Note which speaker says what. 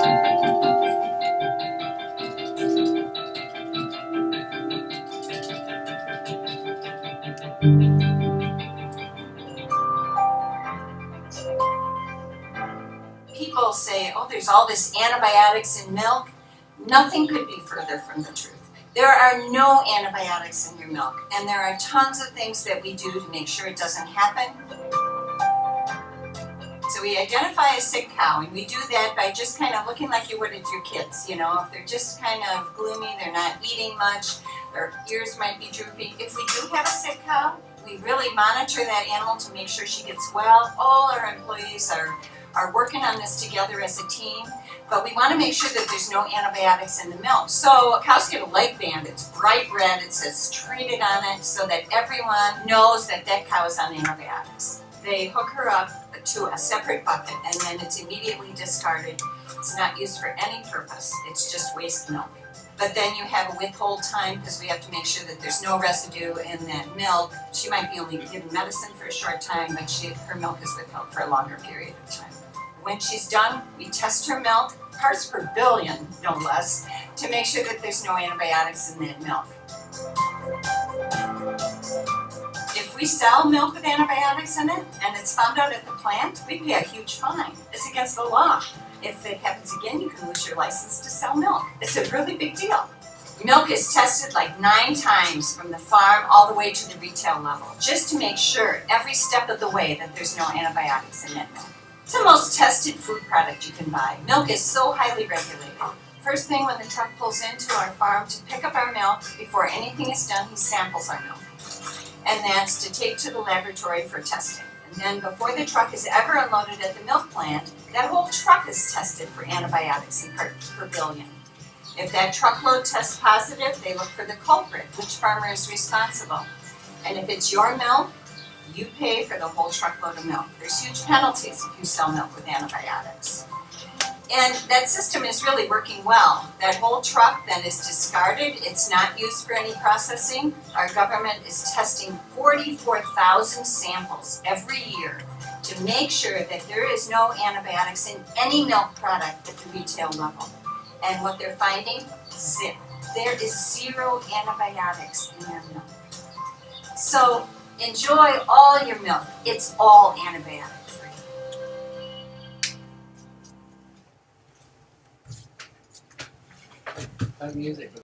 Speaker 1: People say, oh, there's all this antibiotics in milk. Nothing could be further from the truth. There are no antibiotics in your milk, and there are tons of things that we do to make sure it doesn't happen. So we identify a sick cow, and we do that by just kind of looking like you would at your kids. You know, if they're just kind of gloomy, they're not eating much, their ears might be drooping. If we do have a sick cow, we really monitor that animal to make sure she gets well. All our employees are working on this together as a team, but we want to make sure that there's no antibiotics in the milk. So cows get a leg band, it's bright red, it says treated on it, so that everyone knows that that cow is on antibiotics. They hook her up to a separate bucket, and then it's immediately discarded. It's not used for any purpose, it's just waste milk. But then you have a withhold time because we have to make sure that there's no residue in that milk. She might be only given medicine for a short time, but her milk is withheld for a longer period of time. When she's done, we test her milk, parts per billion, no less, to make sure that there's no antibiotics in that milk. If we sell milk with antibiotics in it, and it's found out at the plant, we pay a huge fine. It's against the law. If it happens again, you can lose your license to sell milk. It's a really big deal. Milk is tested like 9 times from the farm all the way to the retail level, just to make sure every step of the way that there's no antibiotics in that milk. It's the most tested food product you can buy. Milk is so highly regulated. First thing when the truck pulls into our farm to pick up our milk, before anything is done, he samples our milk. And that's to take to the laboratory for testing. And then before the truck is ever unloaded at the milk plant, that whole truck is tested for antibiotics in parts per billion. If that truckload tests positive, they look for the culprit, which farmer is responsible. And if it's your milk, you pay for the whole truckload of milk. There's huge penalties if you sell milk with antibiotics. And that system is really working well. That whole truck then is discarded. It's not used for any processing. Our government is testing 44,000 samples every year to make sure that there is no antibiotics in any milk product at the retail level. And what they're finding, zip. There is 0 antibiotics in their milk. So enjoy all your milk. It's all antibiotic free.
Speaker 2: Music.